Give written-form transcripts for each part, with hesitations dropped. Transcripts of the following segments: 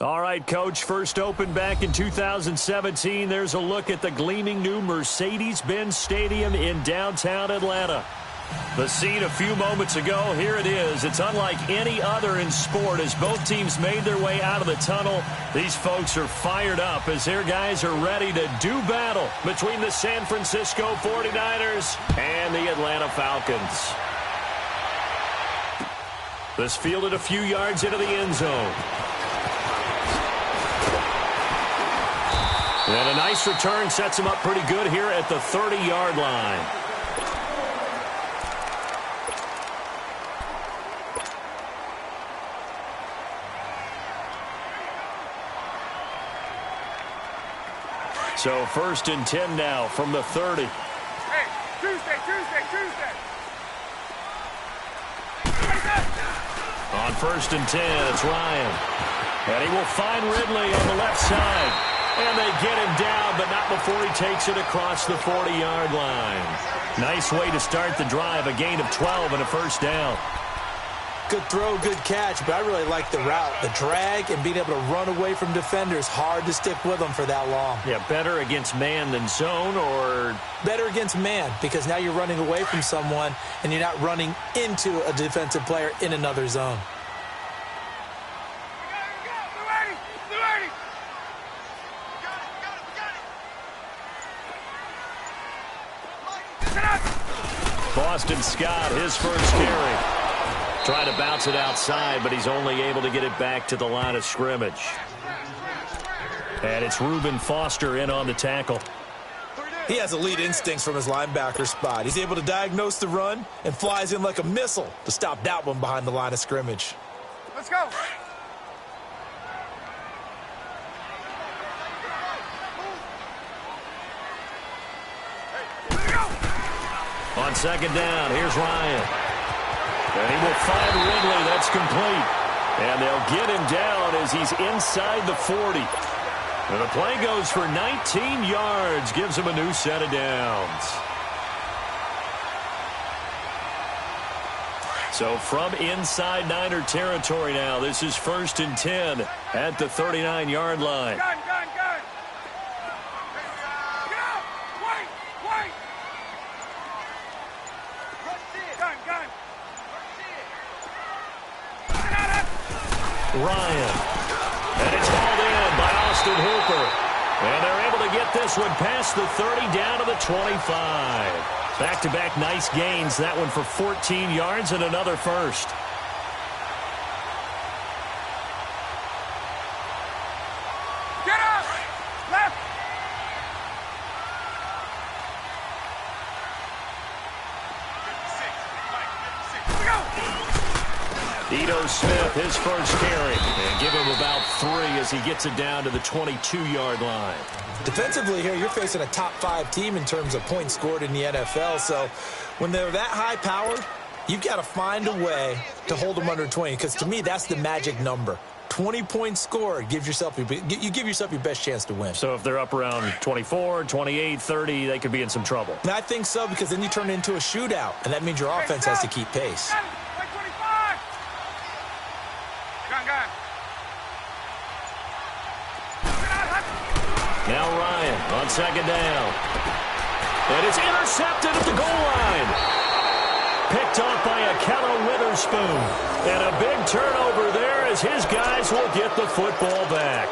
All right, Coach, first opened back in 2017. There's a look at the gleaming new Mercedes-Benz Stadium in downtown Atlanta. The scene a few moments ago, here it is. It's unlike any other in sport as both teams made their way out of the tunnel. These folks are fired up as their guys are ready to do battle between the San Francisco 49ers and the Atlanta Falcons. This fielded a few yards into the end zone. And a nice return sets him up pretty good here at the 30-yard line. So first and 10 now from the 30. Hey, Tuesday. On first and 10, it's Ryan. And he will find Ridley on the left side. And they get him down, but not before he takes it across the 40-yard line. Nice way to start the drive, a gain of 12 and a first down. Good throw, good catch, but I really like the route. The drag and being able to run away from defenders, hard to stick with them for that long. Yeah, better against man than zone, or? Better against man, because now you're running away from someone and you're not running into a defensive player in another zone. Boston Scott, his first carry. Trying to bounce it outside, but he's only able to get it back to the line of scrimmage. And it's Reuben Foster in on the tackle. He has elite instincts from his linebacker spot. He's able to diagnose the run and flies in like a missile to stop that one behind the line of scrimmage. Let's go. On second down, here's Ryan. And he will find Ridley. That's complete. And they'll get him down as he's inside the 40. And the play goes for 19 yards. Gives him a new set of downs. So from inside Niner territory now, this is first and 10 at the 39-yard line. Gun. Ryan. And it's hauled in by Austin Hooper. And they're able to get this one past the 30 down to the 25. Back-to-back nice gains. That one for 14 yards and another first. Get up! Left! Ito Smith, his first carry, and give him about 3 as he gets it down to the 22-yard line. Defensively here, you're facing a top-5 team in terms of points scored in the NFL, so when they're that high-powered, you've got to find a way to hold them under 20, because to me, that's the magic number. 20 points scored, you give yourself your best chance to win. So if they're up around 24, 28, 30, they could be in some trouble. And I think so, because then you turn it into a shootout, and that means your offense has to keep pace. Now Ryan on second down. And it's intercepted at the goal line. Picked off by Akello Witherspoon. And a big turnover there as his guys will get the football back.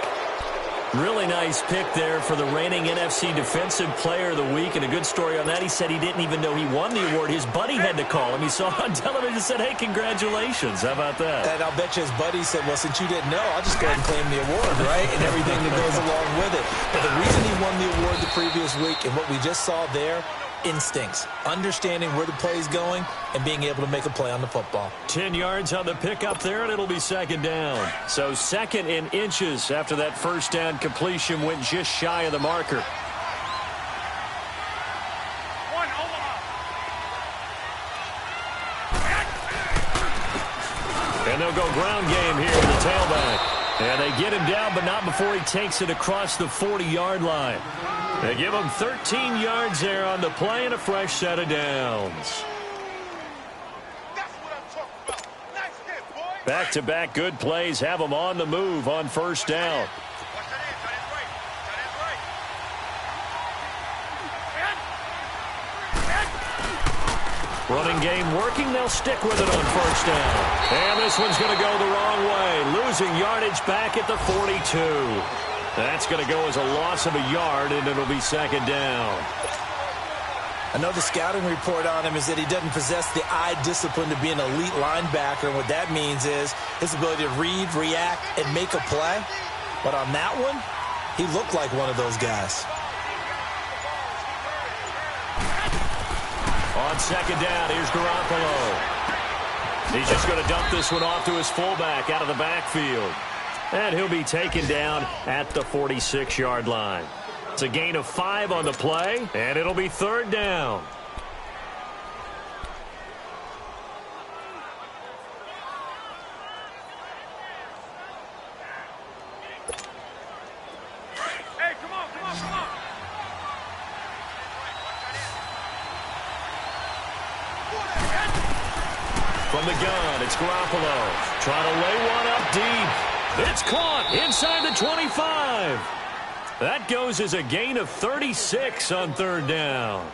Really nice pick there for the reigning NFC Defensive Player of the Week. And a good story on that. He said he didn't even know he won the award. His buddy had to call him. He saw on television and said, hey, congratulations. How about that? And I'll bet you his buddy said, well, since you didn't know, I'll just go ahead and claim the award, right? And everything that goes along with it. But the reason he won the award the previous week and what we just saw there, instincts, understanding where the play is going and being able to make a play on the football. 10 yards on the pickup there, and it'll be second down. So second in inches after that first down completion went just shy of the marker. And they'll go ground game here with the tailback. And they get him down, but not before he takes it across the 40-yard line. They give him 13 yards there on the play and a fresh set of downs. Back-to-back good plays have them on the move on first down. Running game working. They'll stick with it on first down. And this one's going to go the wrong way. Losing yardage back at the 42. That's going to go as a loss of a yard, and it'll be second down. Another scouting report on him is that he doesn't possess the eye discipline to be an elite linebacker. And what that means is his ability to read, react, and make a play. But on that one, he looked like one of those guys. On second down, here's Garoppolo. He's just going to dump this one off to his fullback out of the backfield. And he'll be taken down at the 46-yard line. It's a gain of 5 on the play, and it'll be third down. Hey, come on. From the gun, it's Garoppolo. Trying to lay one up deep. It's caught inside the 25. That goes as a gain of 36 on third down.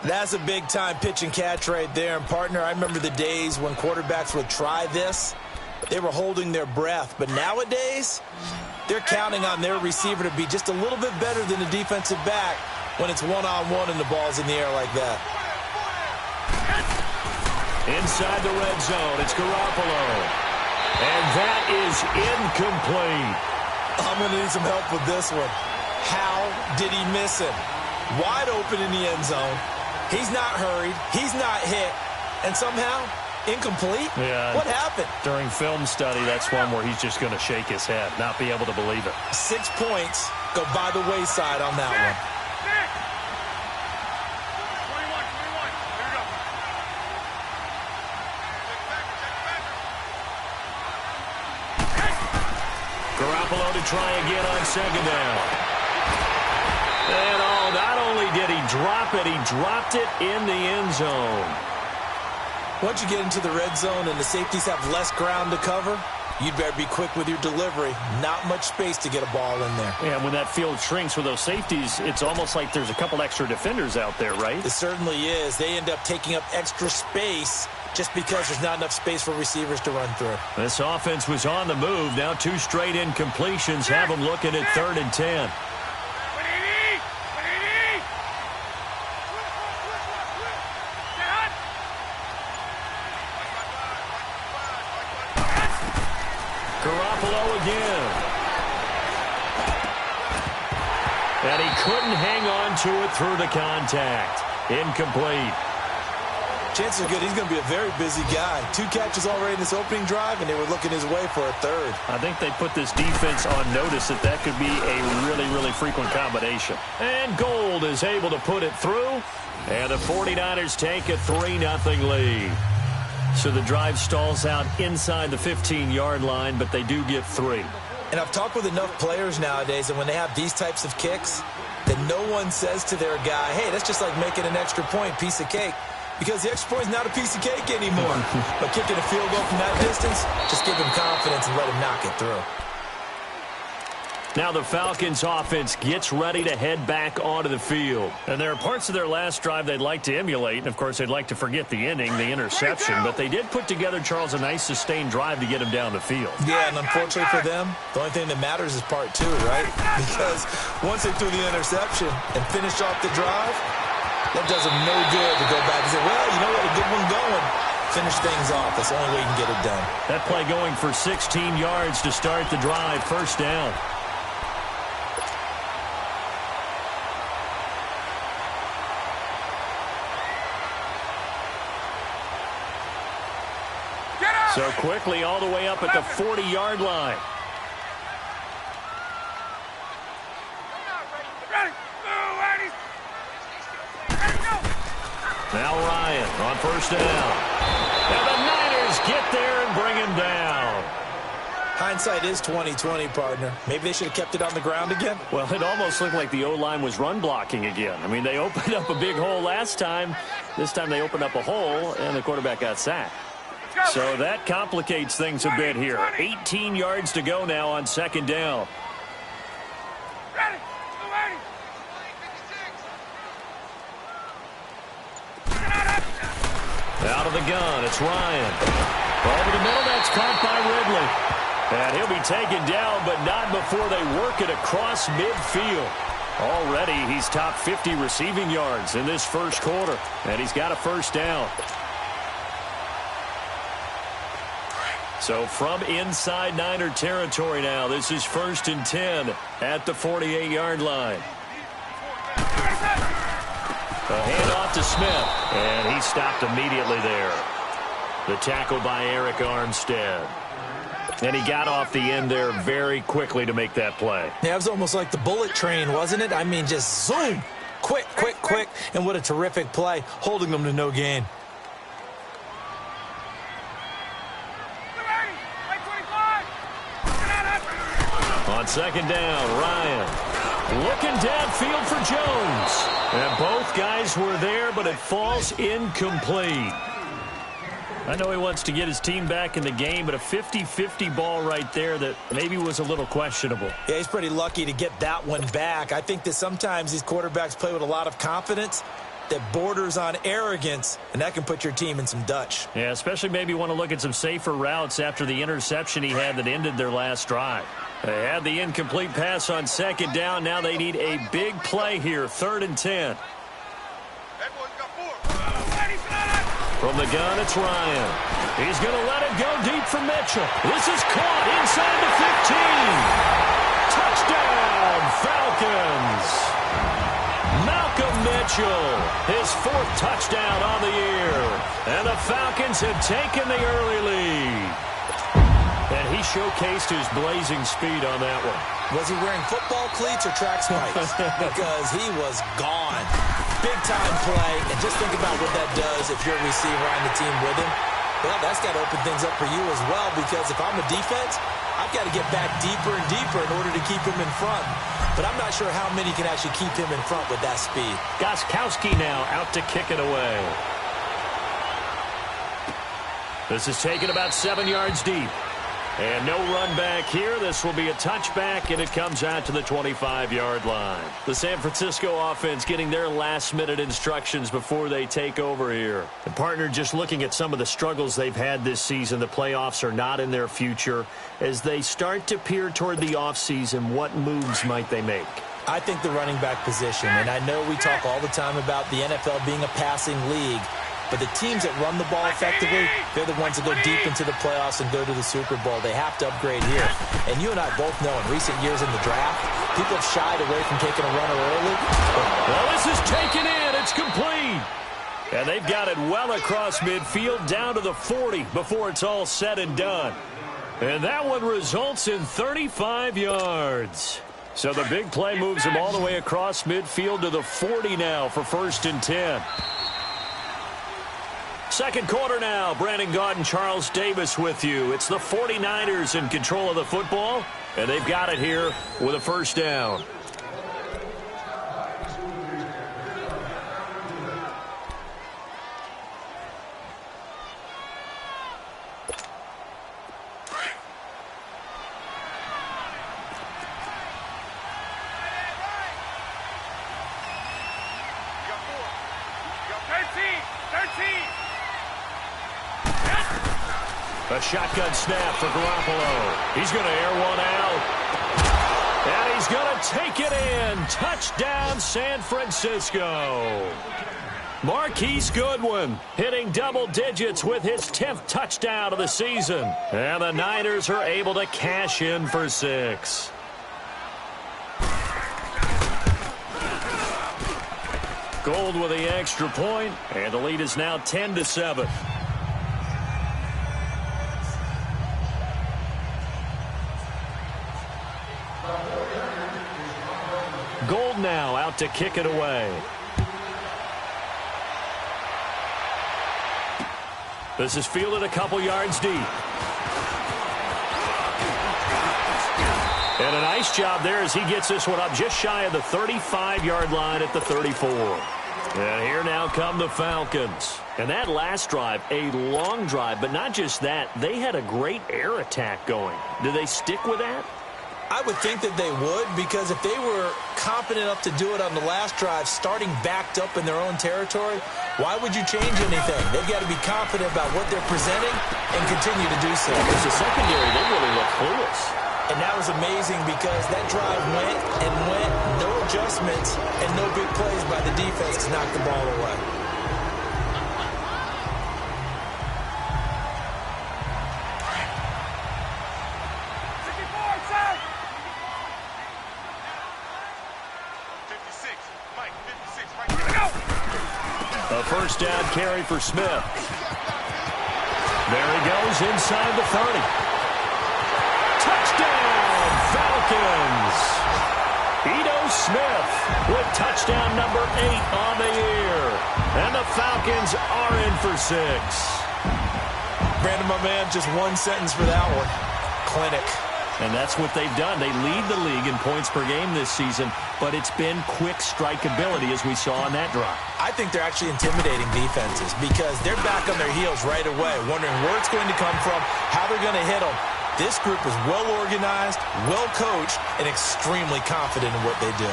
That's a big-time pitch and catch right there. And, partner, I remember the days when quarterbacks would try this. They were holding their breath. But nowadays, they're counting on their receiver to be just a little bit better than the defensive back when it's one-on-one and the ball's in the air like that. Inside the red zone, it's Garoppolo. And that is incomplete. I'm going to need some help with this one. How did he miss him? Wide open in the end zone. He's not hurried. He's not hit. And somehow, incomplete? Yeah. What happened? During film study, that's one where he's just going to shake his head, not be able to believe it. 6 points go by the wayside on that one. 21. Here we go. Garoppolo to try again on second down. And not only did he drop it, he dropped it in the end zone. Once you get into the red zone and the safeties have less ground to cover, you'd better be quick with your delivery. Not much space to get a ball in there. Yeah, when that field shrinks with those safeties, it's almost like there's a couple extra defenders out there, right? It certainly is. They end up taking up extra space just because there's not enough space for receivers to run through. This offense was on the move. Now 2 straight incompletions have them looking at 3rd and 10. Garoppolo again. And he couldn't hang on to it through the contact. Incomplete. Chances are good he's going to be a very busy guy. 2 catches already in this opening drive, and they were looking his way for a 3rd. I think they put this defense on notice that could be a really, really frequent combination. And Gold is able to put it through. And the 49ers take a 3-0 lead. So the drive stalls out inside the 15-yard line, but they do get 3. And I've talked with enough players nowadays, and when they have these types of kicks, that no one says to their guy, hey, that's just like making an extra point, piece of cake. Because the extra point is not a piece of cake anymore. But kicking a field goal from that distance, just give him confidence and let him knock it through. Now the Falcons offense gets ready to head back onto the field. And there are parts of their last drive they'd like to emulate. And, of course, they'd like to forget the ending, the interception. But they did put together, Charles, a nice sustained drive to get him down the field. Yeah, and unfortunately for them, the only thing that matters is part 2, right? Because once they threw the interception and finished off the drive, that does them no good to go back and say, well, you know what, a good one going. Finish things off. That's the only way you can get it done. That play going for 16 yards to start the drive. First down. So quickly all the way up at the 40-yard line. Now Ryan on first down. And the Niners get there and bring him down. Hindsight is 20/20, partner. Maybe they should have kept it on the ground again. Well, it almost looked like the O-line was run blocking again. I mean, they opened up a big hole last time. This time they opened up a hole, and the quarterback got sacked. So that complicates things a bit here. 18 yards to go now on second down. Out of the gun, it's Ryan. Over the middle, that's caught by Ridley. And he'll be taken down, but not before they work it across midfield. Already, he's top 50 receiving yards in this first quarter, and he's got a first down. So from inside Niner territory now, this is 1st and 10 at the 48-yard line. A handoff to Smith, and he stopped immediately there. The tackle by Eric Armstead. And he got off the end there very quickly to make that play. Yeah, it was almost like the bullet train, wasn't it? I mean, just zoom, quick, quick, quick, and what a terrific play, holding them to no gain. On second down, Ryan looking downfield for Jones. And both guys were there, but it falls incomplete. I know he wants to get his team back in the game, but a 50-50 ball right there that maybe was a little questionable. Yeah, he's pretty lucky to get that one back. I think that sometimes these quarterbacks play with a lot of confidence that borders on arrogance, and that can put your team in some Dutch. Yeah, especially maybe want to look at some safer routes after the interception he had that ended their last drive. They had the incomplete pass on second down. Now they need a big play here, 3rd and 10. From the gun, it's Ryan. He's going to let it go deep for Mitchell. This is caught inside the 15. Touchdown, Falcons. Malcolm Mitchell, his 4th touchdown on the year. And the Falcons have taken the early lead. And he showcased his blazing speed on that one. Was he wearing football cleats or track spikes? Because he was gone. Big-time play, and just think about what that does if you're a receiver on the team with him. Well, that's got to open things up for you as well, because if I'm a defense, I've got to get back deeper and deeper in order to keep him in front. But I'm not sure how many can actually keep him in front with that speed. Gostkowski now out to kick it away. This is taken about 7 yards deep. And no run back here. This will be a touchback, and it comes out to the 25-yard line. The San Francisco offense getting their last-minute instructions before they take over here. The partner just looking at some of the struggles they've had this season. The playoffs are not in their future. As they start to peer toward the offseason, what moves might they make? I think the running back position, and I know we talk all the time about the NFL being a passing league, but the teams that run the ball effectively, they're the ones that go deep into the playoffs and go to the Super Bowl. They have to upgrade here. And you and I both know in recent years in the draft, people have shied away from taking a runner early. Well, this is taken in. It's complete. And they've got it well across midfield down to the 40 before it's all said and done. And that one results in 35 yards. So the big play moves them all the way across midfield to the 40 now for 1st and 10. Second quarter now. Brandon Gaudin and Charles Davis with you. It's the 49ers in control of the football, and they've got it here with a first down. A shotgun snap for Garoppolo. He's going to air one out. And he's going to take it in. Touchdown, San Francisco. Marquise Goodwin hitting double digits with his 10th touchdown of the season. And the Niners are able to cash in for 6. Gold with the extra point, and the lead is now 10-7. Gold now out to kick it away. This is fielded a couple yards deep. And a nice job there as he gets this one up just shy of the 35-yard line at the 34. And here now come the Falcons. And that last drive, a long drive, but not just that. They had a great air attack going. Do they stick with that? I would think that they would, because if they were confident enough to do it on the last drive, starting backed up in their own territory, why would you change anything? They've got to be confident about what they're presenting and continue to do so. Because the secondary, they really look clueless. And that was amazing because that drive went and went, no adjustments, and no big plays by the defense to knock the ball away. A first down carry for Smith. There he goes inside the 30. Touchdown, Falcons! Ito Smith with touchdown number 8 on the year. And the Falcons are in for 6. Brandon, my man, just one sentence for that one. Clinic. And that's what they've done. They lead the league in points per game this season, but it's been quick strikeability as we saw on that drive. I think they're actually intimidating defenses because they're back on their heels right away, wondering where it's going to come from, how they're going to hit them. This group is well organized, well coached, and extremely confident in what they do.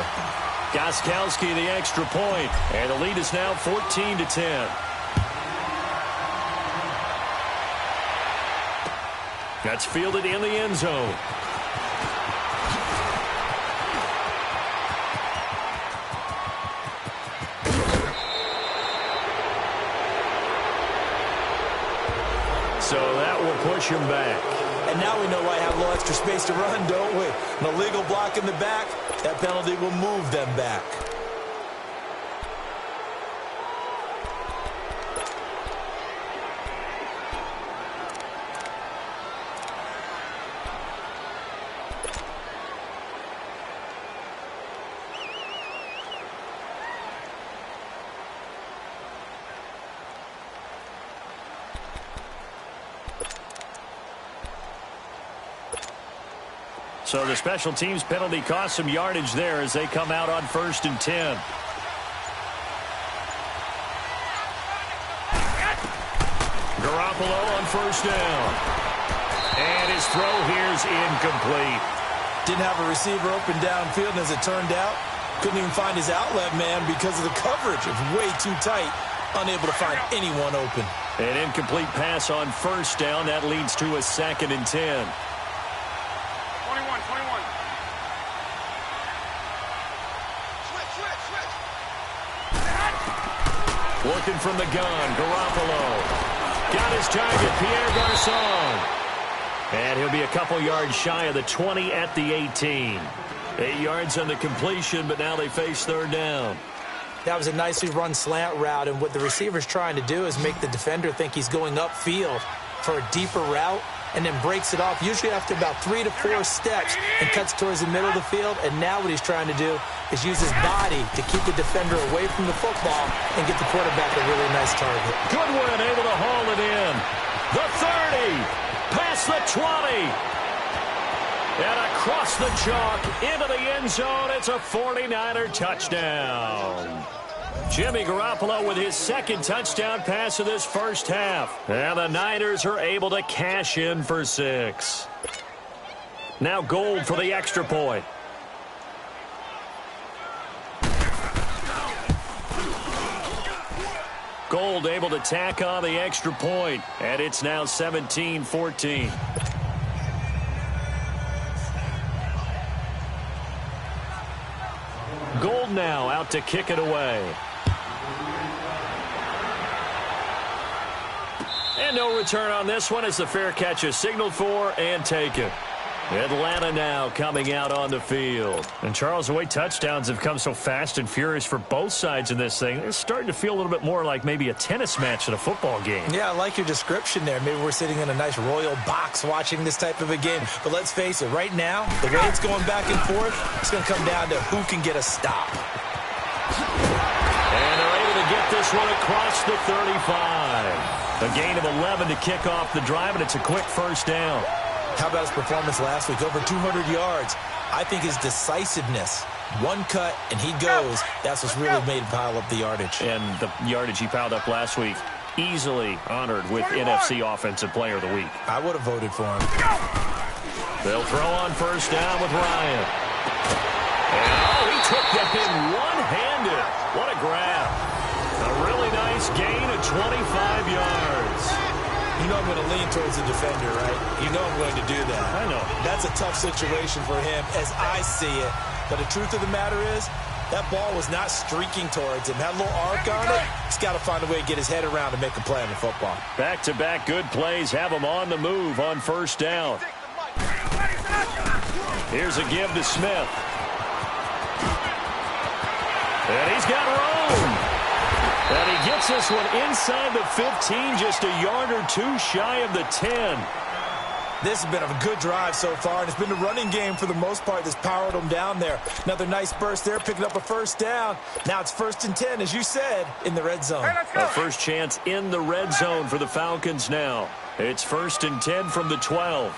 Gostkowski the extra point, and the lead is now 14-10. That's fielded in the end zone. So that will push him back. And now we know why I have a little extra space to run, don't we? An illegal block in the back, that penalty will move them back. So the special teams penalty cost some yardage there as they come out on 1st and 10. Garoppolo on 1st down. And his throw here's incomplete. Didn't have a receiver open downfield, and as it turned out, couldn't even find his outlet man because of the coverage. It was way too tight, unable to find anyone open. An incomplete pass on 1st down. That leads to a 2nd and 10. Looking from the gun, Garoppolo. Got his target, Pierre Garçon. And he'll be a couple yards shy of the 20 at the 18. 8 yards on the completion, but now they face 3rd down. That was a nicely run slant route, and what the receiver's trying to do is make the defender think he's going upfield for a deeper route, and then breaks it off, usually after about 3 to 4 steps, and cuts towards the middle of the field. And now what he's trying to do is use his body to keep the defender away from the football and get the quarterback a really nice target. Goodwin able to haul it in. The 30, past the 20, and across the chalk into the end zone. It's a 49er touchdown. Jimmy Garoppolo with his 2nd touchdown pass of this first half. And the Niners are able to cash in for 6. Now Gold for the extra point. Gold able to tack on the extra point, and it's now 17-14. Gold now out to kick it away. And no return on this one as the fair catch is signaled for and taken. Atlanta now coming out on the field. And Charles, the way touchdowns have come so fast and furious for both sides in this thing, it's starting to feel a little bit more like maybe a tennis match at a football game. Yeah, I like your description there. Maybe we're sitting in a nice royal box watching this type of a game. But let's face it, right now, the way it's going back and forth, it's going to come down to who can get a stop. And they're able to get this one across the 35. A gain of 11 to kick off the drive, and it's a quick first down. How about his performance last week? Over 200 yards. I think his decisiveness One cut, and he goes. That's what's really made him pile up the yardage. And the yardage he piled up last week, easily honored with NFC Offensive Player of the Week. I would have voted for him. They'll throw on first down with Ryan. And, he took that in one-handed. What a grab. A really nice gain of 25 yards. You know I'm going to lean towards the defender, right? You know I'm going to do that. I know. That's a tough situation for him as I see it. But the truth of the matter is, that ball was not streaking towards him. Had a little arc on it. He's got to find a way to get his head around and make a play on the football. Back-to-back good plays have him on the move on first down. Here's a give to Smith. And he's got room. And he gets this one inside the 15, just a yard or two shy of the 10. This has been a good drive so far, and it's been the running game for the most part that's powered them down there. Another nice burst there, picking up a first down. Now it's 1st and 10, as you said, in the red zone. A first chance in the red zone for the Falcons now. It's 1st and 10 from the 12.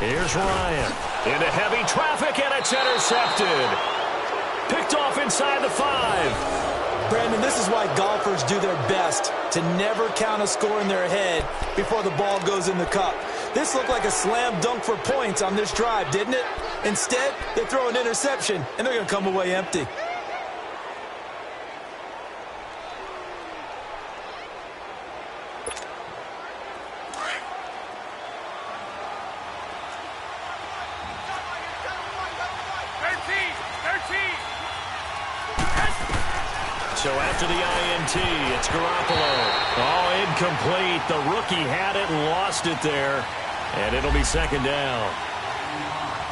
Here's Ryan into heavy traffic, and it's intercepted. Picked off inside the 5. Brandon, this is why golfers do their best to never count a score in their head before the ball goes in the cup. This looked like a slam dunk for points on this drive, didn't it? Instead, they throw an interception, and they're going to come away empty. So after the INT, it's Garoppolo. Oh, incomplete. The rookie had it and lost it there. And it'll be 2nd down.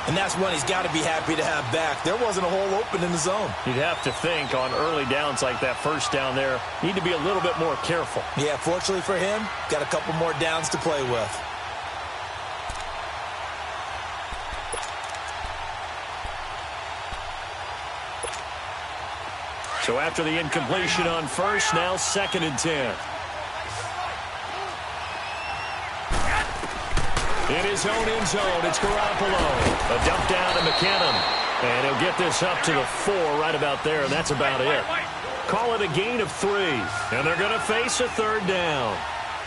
And that's one he's got to be happy to have back. There wasn't a hole open in the zone. You'd have to think on early downs like that first down there, need to be a little bit more careful. Yeah, fortunately for him, got a couple more downs to play with. So after the incompletion on first, now 2nd and 10. In his own end zone, it's Garoppolo. A dump down to McKinnon. And he'll get this up to the 4 right about there, and that's about it. Call it a gain of 3. And they're going to face a 3rd down.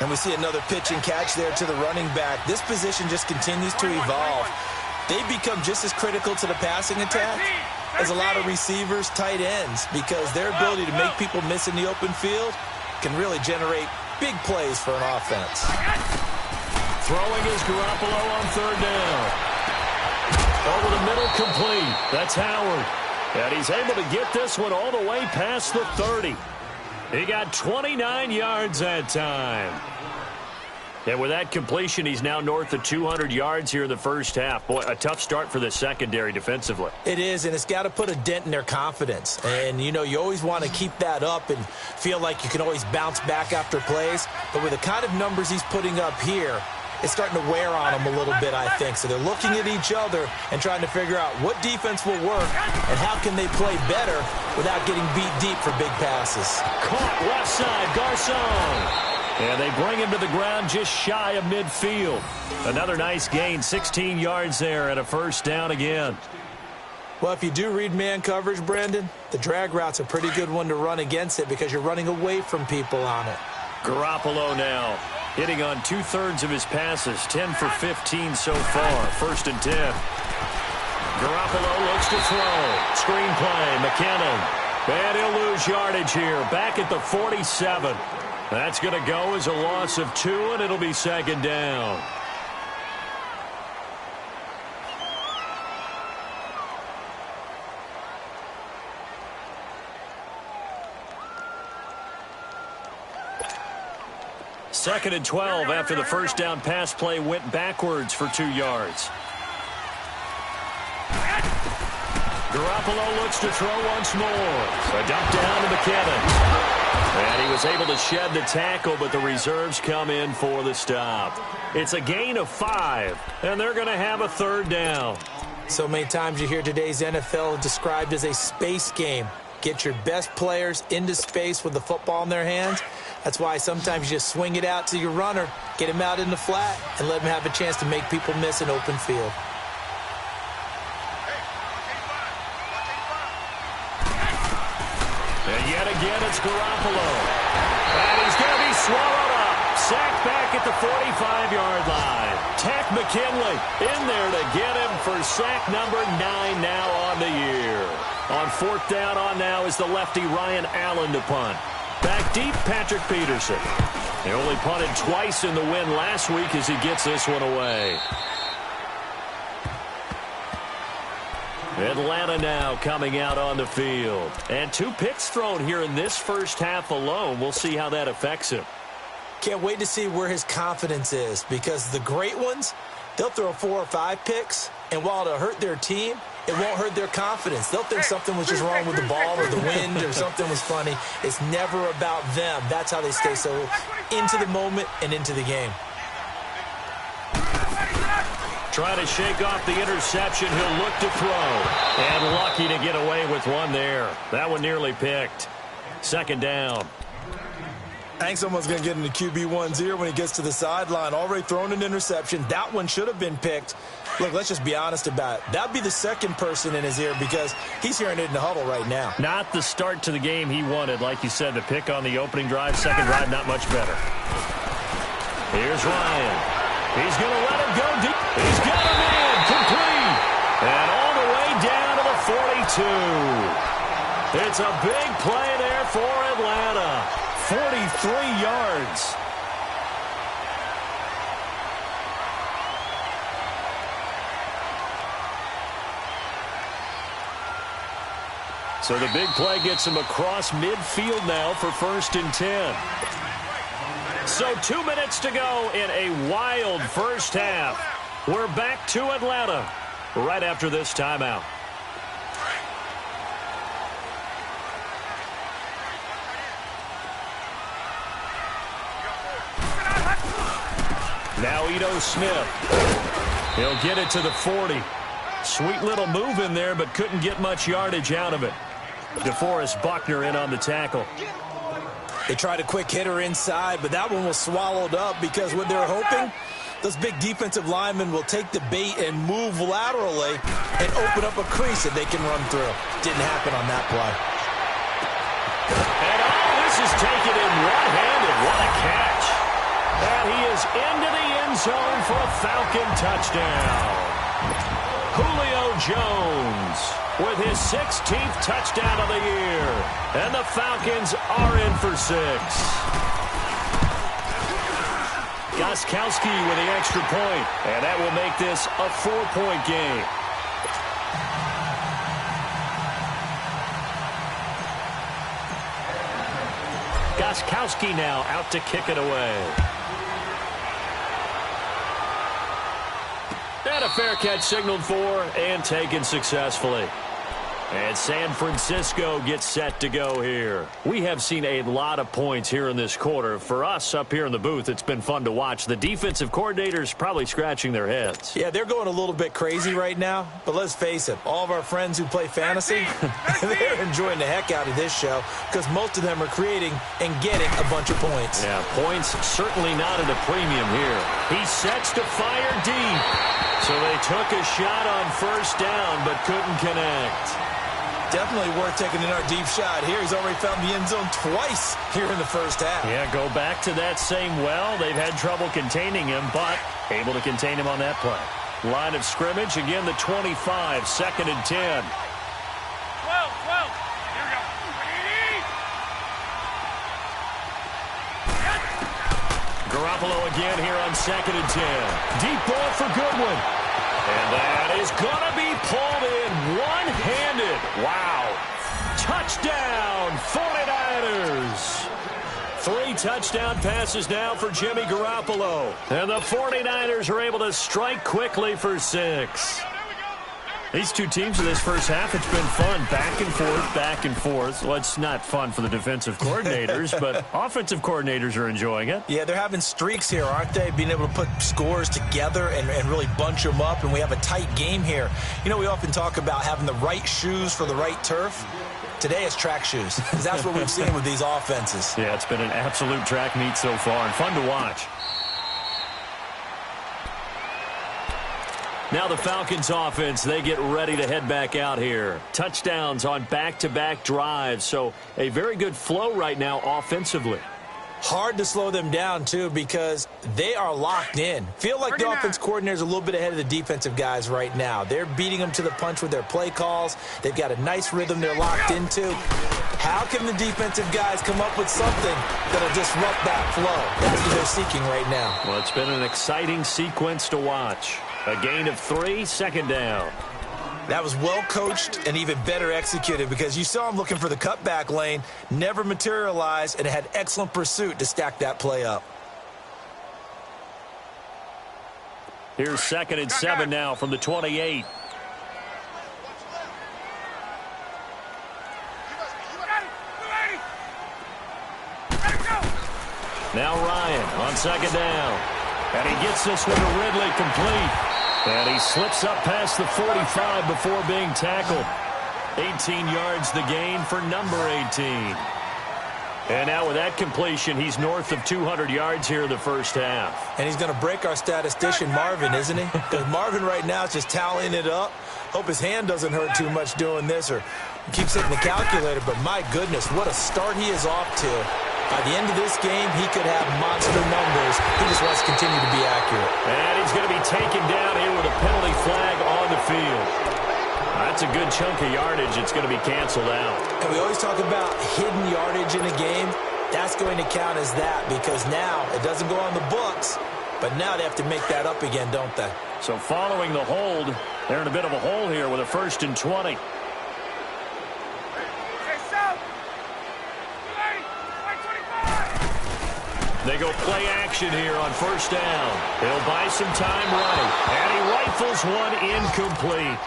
And we see another pitch and catch there to the running back. This position just continues to evolve. They become just as critical to the passing attack as a lot of receivers, tight ends, because their ability to make people miss in the open field can really generate big plays for an offense. Throwing is Garoppolo on 3rd down. Over the middle, complete. That's Howard. And he's able to get this one all the way past the 30. He got 29 yards that time. And with that completion, he's now north of 200 yards here in the first half. Boy, a tough start for the secondary defensively. It is, and it's got to put a dent in their confidence. And, you know, you always want to keep that up and feel like you can always bounce back after plays. But with the kind of numbers he's putting up here, it's starting to wear on them a little bit, I think. So they're looking at each other and trying to figure out what defense will work and how can they play better without getting beat deep for big passes. Caught left side, Garcon. And they bring him to the ground just shy of midfield. Another nice gain, 16 yards there and a first down again. Well, if you do read man coverage, Brandon, the drag route's a pretty good one to run against it because you're running away from people on it. Garoppolo now hitting on 2/3 of his passes, 10 for 15 so far. 1st and 10. Garoppolo looks to throw. Screen play, McKinnon. And he'll lose yardage here, back at the 47. That's going to go as a loss of 2, and it'll be 2nd down. Second and 12 after the first down pass play went backwards for 2 yards. Garoppolo looks to throw once more. A dump down to McKinnon. And he was able to shed the tackle, but the reserves come in for the stop. It's a gain of 5, and they're going to have a 3rd down. So many times you hear today's NFL described as a space game. get your best players into space with the football in their hands. That's why sometimes you just swing it out to your runner, get him out in the flat, and let him have a chance to make people miss an open field. And yet again, it's Garoppolo. And he's going to be swallowed up. Sacked back at the 45-yard line. Tack McKinley in there to get him for sack number 9 now on the year. On fourth down on now is the lefty Ryan Allen to punt. Back deep, Patrick Peterson. He only punted twice in the win last week as he gets this one away. Atlanta now coming out on the field. And 2 picks thrown here in this first half alone. We'll see how that affects him. Can't wait to see where his confidence is, because the great ones, they'll throw 4 or 5 picks, and while it'll hurt their team, it won't hurt their confidence. They'll think something was just wrong with the ball or the wind or something was funny. It's never about them. That's how they stay so into the moment and into the game. Trying to shake off the interception. He'll look to throw. And lucky to get away with one there. That one nearly picked. Second down. I think someone's going to get into QB1's ear when he gets to the sideline. Already thrown an interception. That one should have been picked. Look, let's just be honest about it. That would be the second person in his ear because he's hearing it in the huddle right now. Not the start to the game he wanted. Like you said, the pick on the opening drive, second drive, not much better. Here's Ryan. He's going to let him go deep. He's got a man complete. And all the way down to the 42. It's a big play there for Atlanta. 43 yards. So the big play gets him across midfield now for 1st and 10. So 2 minutes to go in a wild first half. We're back to Atlanta right after this timeout. Now Ito Smith. He'll get it to the 40. Sweet little move in there, but couldn't get much yardage out of it. DeForest Buckner in on the tackle. They tried a quick hitter inside, but that one was swallowed up because what they're hoping, those big defensive linemen will take the bait and move laterally and open up a crease that they can run through. Didn't happen on that play. And this is taken in one-handed. What a catch. And he is into the end zone for a Falcon touchdown. Julio Jones with his 16th touchdown of the year. And the Falcons are in for 6. Gostkowski with the extra point. And that will make this a 4-point game. Gostkowski now out to kick it away. And a fair catch signaled for and taken successfully. And San Francisco gets set to go here. We have seen a lot of points here in this quarter. For us up here in the booth, it's been fun to watch. The defensive coordinators probably scratching their heads. Yeah, they're going a little bit crazy right now. But let's face it, all of our friends who play fantasy, they're enjoying the heck out of this show because most of them are creating and getting a bunch of points. Yeah, points certainly not at a premium here. He sets to fire deep. So they took a shot on first down but couldn't connect. Definitely worth taking in our deep shot here. He's already found the end zone twice here in the first half. Yeah, go back to that same well. They've had trouble containing him, but able to contain him on that play. Line of scrimmage, again the 25, 2nd and 10. 12. Here we go. Garoppolo again here on 2nd and 10. Deep ball for Goodwin. And that is going to be pulled in one-handed. Wow. Touchdown, 49ers. 3 touchdown passes now for Jimmy Garoppolo. And the 49ers are able to strike quickly for 6. These two teams in this first half, it's been fun. Back and forth, back and forth. Well, it's not fun for the defensive coordinators, but offensive coordinators are enjoying it. Yeah, they're having streaks here, aren't they? Being able to put scores together and really bunch them up, and we have a tight game here. You know, we often talk about having the right shoes for the right turf. Today it's track shoes, because that's what we've seen with these offenses. Yeah, it's been an absolute track meet so far and fun to watch. Now the Falcons offense, they get ready to head back out here. Touchdowns on back-to-back drives, so a very good flow right now offensively. Hard to slow them down, too, because they are locked in. Feel like the offense coordinator is a little bit ahead of the defensive guys right now. They're beating them to the punch with their play calls. They've got a nice rhythm they're locked into. How can the defensive guys come up with something that'll disrupt that flow? That's what they're seeking right now. Well, it's been an exciting sequence to watch. A gain of 3, second down. That was well coached and even better executed because you saw him looking for the cutback lane, never materialized, and had excellent pursuit to stack that play up. Here's 2nd and 7 now from the 28. Now Ryan on 2nd down. And he gets this one to Ridley complete. And he slips up past the 45 before being tackled. 18 yards the gain for number 18. And now with that completion, he's north of 200 yards here in the first half. And he's going to break our statistician, Marvin, isn't he? Because Marvin right now is just tallying it up. Hope his hand doesn't hurt too much doing this or keeps hitting the calculator. But my goodness, what a start he is off to. By the end of this game, he could have monster numbers. He just wants to continue to be accurate. And he's going to be taken down here with a penalty flag on the field. That's a good chunk of yardage. It's going to be canceled out. And we always talk about hidden yardage in a game. That's going to count as that because now it doesn't go on the books, but now they have to make that up again, don't they? So following the hold, they're in a bit of a hole here with a 1st and 20. They go play action here on 1st down. He'll buy some time right. And he rifles one incomplete.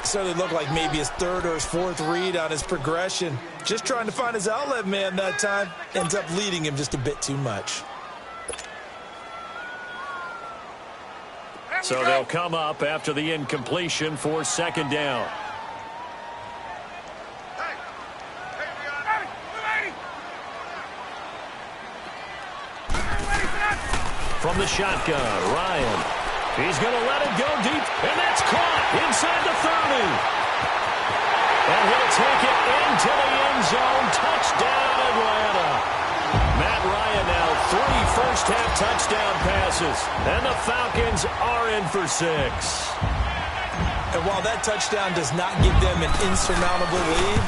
Certainly looked like maybe his 3rd or his 4th read on his progression. Just trying to find his outlet man that time. Ends up leading him just a bit too much. So they'll come up after the incompletion for 2nd down. From the shotgun, Ryan. He's going to let it go deep, and that's caught inside the 30. And he'll take it into the end zone. Touchdown, Atlanta. Matt Ryan now 3 first-half touchdown passes, and the Falcons are in for 6. And while that touchdown does not give them an insurmountable lead,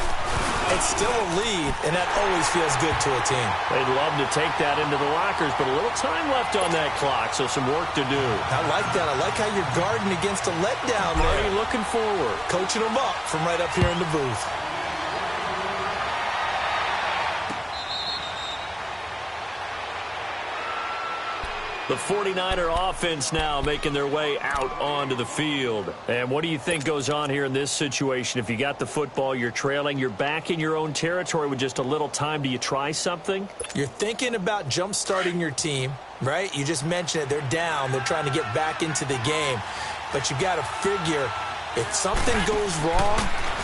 it's still a lead, and that always feels good to a team. They'd love to take that into the lockers, but a little time left on that clock, so some work to do. I like that. I like how you're guarding against a letdown there. Already looking forward. Coaching them up from right up here in the booth. The 49er offense now making their way out onto the field. And what do you think goes on here in this situation? If you got the football, you're trailing, you're back in your own territory with just a little time. Do you try something? You're thinking about jump-starting your team, right? You just mentioned it. They're down. They're trying to get back into the game. But you've got to figure if something goes wrong,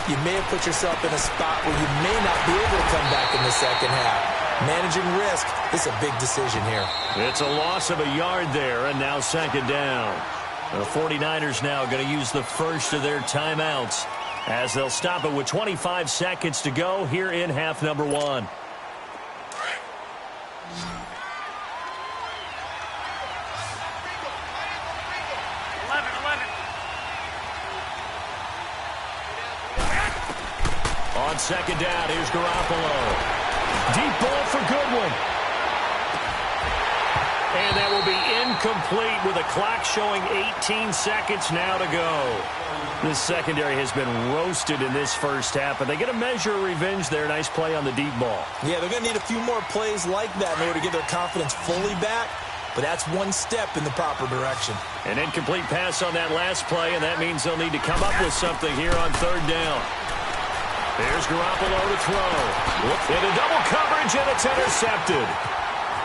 you may have put yourself in a spot where you may not be able to come back in the second half. Managing risk is a big decision here. It's a loss of a yard there, and now 2nd down. The 49ers now going to use the first of their timeouts as they'll stop it with 25 seconds to go here in half number 1. On 2nd down, here's Garoppolo. Deep ball for Goodwin. And that will be incomplete with a clock showing 18 seconds now to go. This secondary has been roasted in this first half, but they get a measure of revenge there. Nice play on the deep ball. Yeah, they're going to need a few more plays like that in order to get their confidence fully back, but that's one step in the proper direction. An incomplete pass on that last play, and that means they'll need to come up with something here on 3rd down. There's Garoppolo to throw. Into double coverage, and it's intercepted.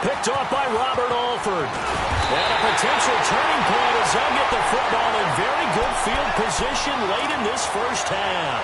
Picked off by Robert Alford. And a potential turning point as they'll get the football in very good field position late in this first half.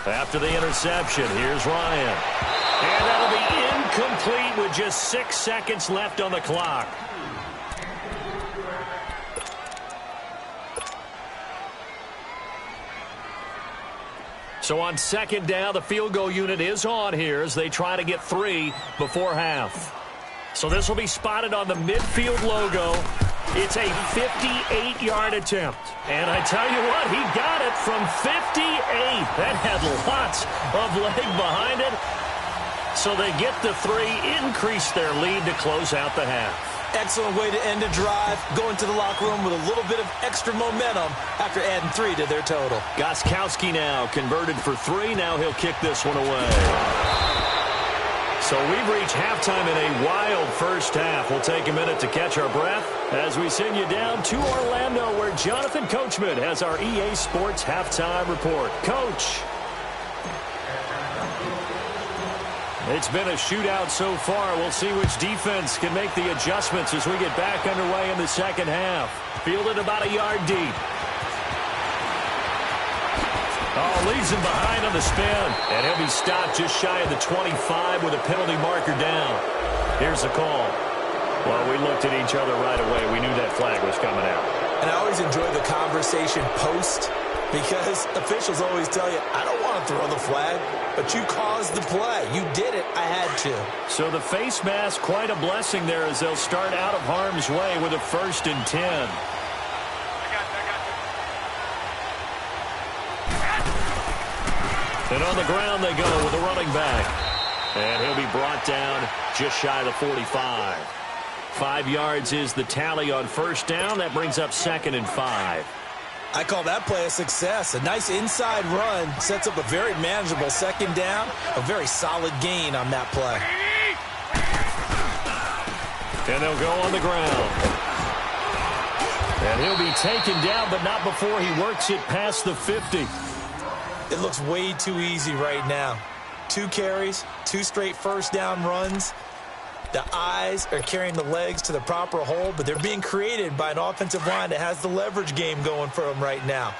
After the interception, here's Ryan. And that'll be incomplete with just 6 seconds left on the clock. So on second down, the field goal unit is on here as they try to get 3 before half. So this will be spotted on the midfield logo. It's a 58-yard attempt. And I tell you what, he got it from 58. That had lots of leg behind it. So they get the 3, increase their lead to close out the half. Excellent way to end a drive, going to the locker room with a little bit of extra momentum after adding 3 to their total. Gostkowski now converted for 3. Now he'll kick this one away. So we've reached halftime in a wild first half. We'll take a minute to catch our breath as we send you down to Orlando, where Jonathan Coachman has our EA Sports halftime report. Coach. It's been a shootout so far. We'll see which defense can make the adjustments as we get back underway in the second half. Fielded about a yard deep. Oh, leaves him behind on the spin. And he'll be stopped just shy of the 25 with a penalty marker down. Here's the call. Well, we looked at each other right away. We knew that flag was coming out. And I always enjoy the conversation post, because officials always tell you, I don't want to throw the flag, but you caused the play. You did it. I had to. So the face mask, quite a blessing there as they'll start out of harm's way with a 1st and 10. And on the ground they go with the running back. And he'll be brought down just shy of the 45. 5 yards is the tally on first down. That brings up 2nd and 5. I call that play a success. A nice inside run sets up a very manageable 2nd down. A very solid gain on that play. And they'll go on the ground. And he'll be taken down, but not before he works it past the 50. It looks way too easy right now. 2 carries, 2 straight first down runs. The eyes are carrying the legs to the proper hole, but they're being created by an offensive line that has the leverage game going for them right now.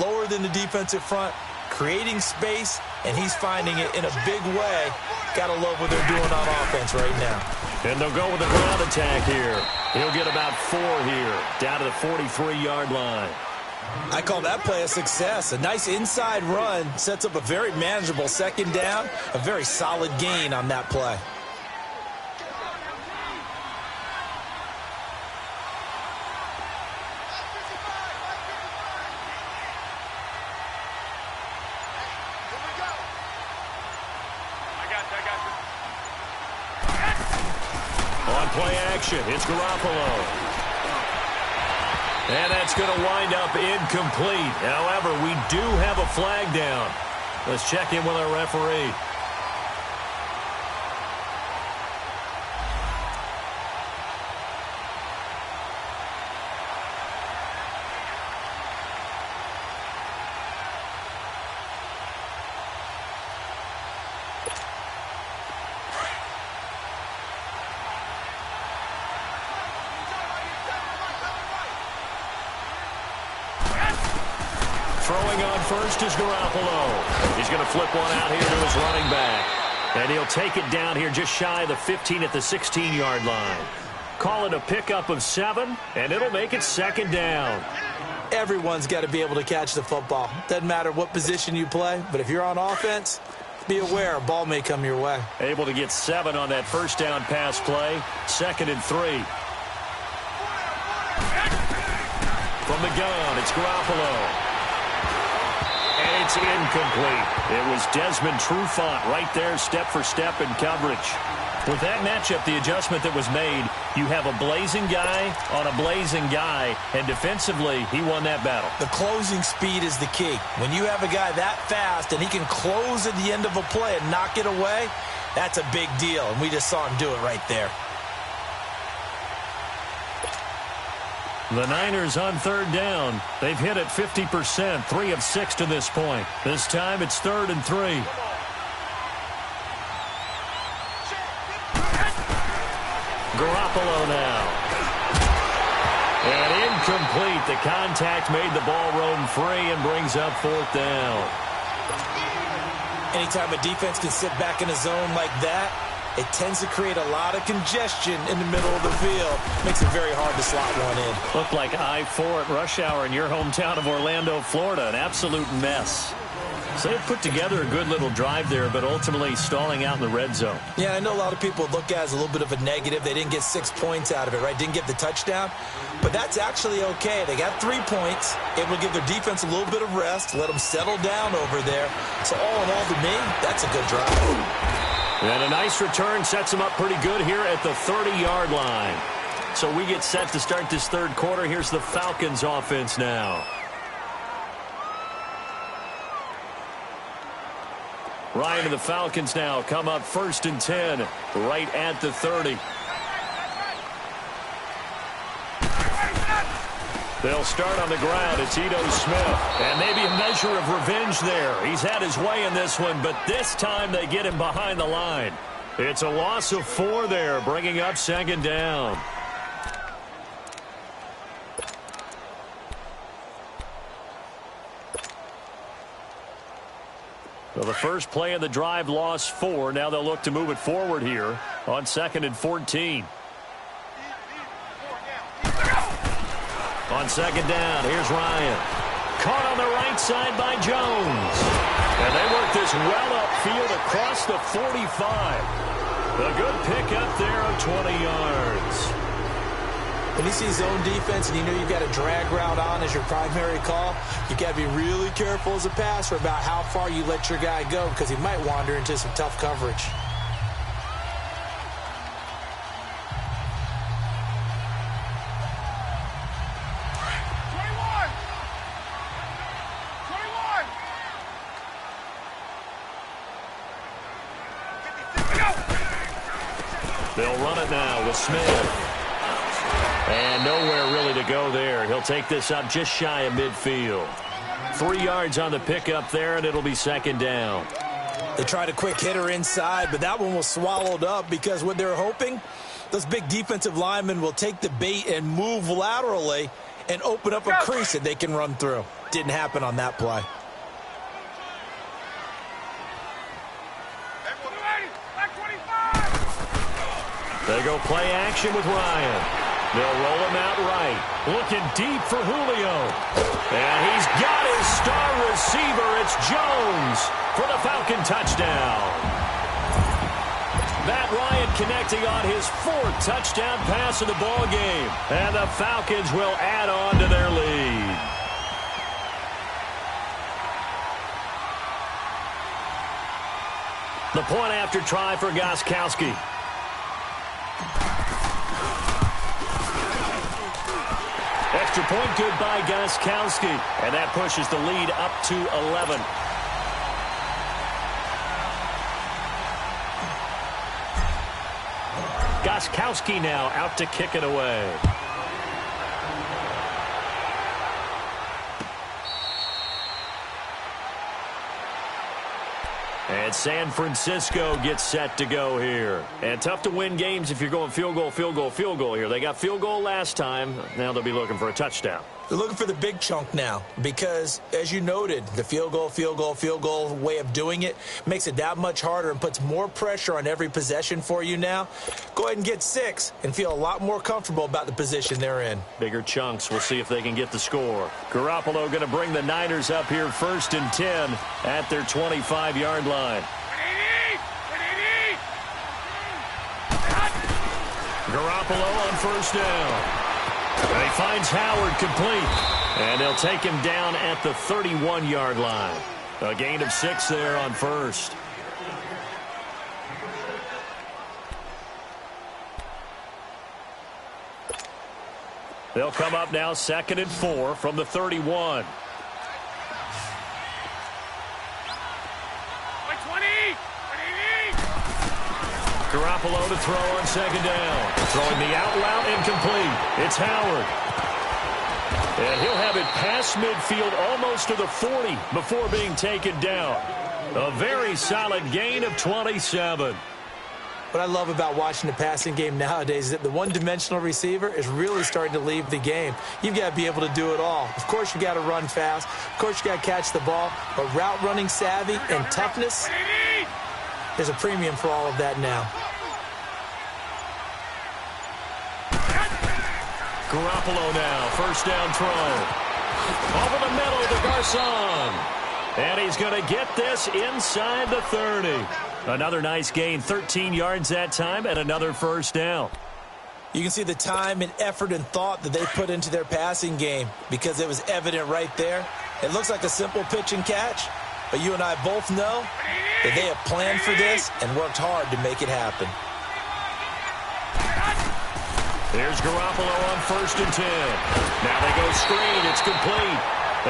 Lower than the defensive front, creating space, and he's finding it in a big way. Gotta love what they're doing on offense right now. And they'll go with a ground attack here. He'll get about 4 here, down to the 43-yard line. I call that play a success. A nice inside run sets up a very manageable 2nd down. A very solid gain on that play. On play action, it's Garoppolo. And that's going to wind up incomplete. However, we do have a flag down. Let's check in with our referee. Throwing on first is Garoppolo. He's going to flip one out here to his running back. And he'll take it down here just shy of the 15 at the 16-yard line. Call it a pickup of 7, and it'll make it 2nd down. Everyone's got to be able to catch the football. Doesn't matter what position you play, but if you're on offense, be aware a ball may come your way. Able to get 7 on that first down pass play. 2nd and 3. From the gun, it's Garoppolo. And it's incomplete. It was Desmond Trufant right there, step for step in coverage. With that matchup, the adjustment that was made, you have a blazing guy on a blazing guy, and defensively, he won that battle. The closing speed is the key. When you have a guy that fast and he can close at the end of a play and knock it away, that's a big deal, and we just saw him do it right there. The Niners on 3rd down. They've hit it 50%, 3 of 6 to this point. This time it's 3rd and 3. Garoppolo now. And incomplete. The contact made the ball roam free and brings up 4th down. Anytime a defense can sit back in a zone like that, it tends to create a lot of congestion in the middle of the field. Makes it very hard to slot one in. Looked like I-4 at rush hour in your hometown of Orlando, Florida. An absolute mess. So they put together a good little drive there, but ultimately stalling out in the red zone. Yeah, I know a lot of people look at it as a little bit of a negative. They didn't get 6 points out of it, right? Didn't get the touchdown. But that's actually okay. They got 3 points. Able to give their defense a little bit of rest, let them settle down over there. So all in all, to me, that's a good drive. And a nice return sets them up pretty good here at the 30-yard line. So we get set to start this third quarter. Here's the Falcons offense now. Ryan and the Falcons now come up 1st and 10, right at the 30. They'll start on the ground. It's Ito Smith. And maybe a measure of revenge there. He's had his way in this one, but this time they get him behind the line. It's a loss of 4 there, bringing up 2nd down. So the first play of the drive lost 4. Now they'll look to move it forward here on 2nd and 14. On 2nd down, here's Ryan. Caught on the right side by Jones. And they work this well upfield across the 45. A good pickup there of 20 yards. When you see zone defense and you know you've got a drag route on as your primary call, you've got to be really careful as a passer about how far you let your guy go because he might wander into some tough coverage. They'll run it now with Smith. And nowhere really to go there. He'll take this up just shy of midfield. 3 yards on the pickup there, and it'll be 2nd down. They tried a quick hitter inside, but that one was swallowed up because what they're hoping, those big defensive linemen will take the bait and move laterally and open up a crease that they can run through. Didn't happen on that play. They go play action with Ryan. They'll roll him out right. Looking deep for Julio. And he's got his star receiver. It's Jones for the Falcon touchdown. Matt Ryan connecting on his 4th touchdown pass of the ball game. And the Falcons will add on to their lead. The point after try for Gostkowski. Extra point good by Gostkowski. And that pushes the lead up to 11. Gostkowski now out to kick it away. And San Francisco gets set to go here. And tough to win games if you're going field goal, field goal, field goal here. They got field goal last time. Now they'll be looking for a touchdown. They're looking for the big chunk now because, as you noted, the field goal way of doing it makes it that much harder and puts more pressure on every possession for you now. Go ahead and get 6 and feel a lot more comfortable about the position they're in. Bigger chunks. We'll see if they can get the score. Garoppolo going to bring the Niners up here 1st and 10 at their 25-yard line. Garoppolo on 1st down. And he finds Howard complete. And they'll take him down at the 31-yard line. A gain of 6 there on 1st. They'll come up now 2nd and 4 from the 31. Garoppolo to throw on 2nd down. Throwing the out route incomplete. It's Howard. And he'll have it past midfield almost to the 40 before being taken down. A very solid gain of 27. What I love about watching the passing game nowadays is that the one-dimensional receiver is really starting to leave the game. You've got to be able to do it all. Of course, you got to run fast. Of course, you got to catch the ball. But route running savvy and toughness, there's a premium for all of that now. Garoppolo now, first down throw. Over the middle to Garcon. And he's going to get this inside the 30. Another nice gain, 13 yards that time, and another first down. You can see the time and effort and thought that they put into their passing game because it was evident right there. It looks like a simple pitch and catch, but you and I both know that they have planned for this and worked hard to make it happen. There's Garoppolo on 1st and 10. Now they go screen. It's complete.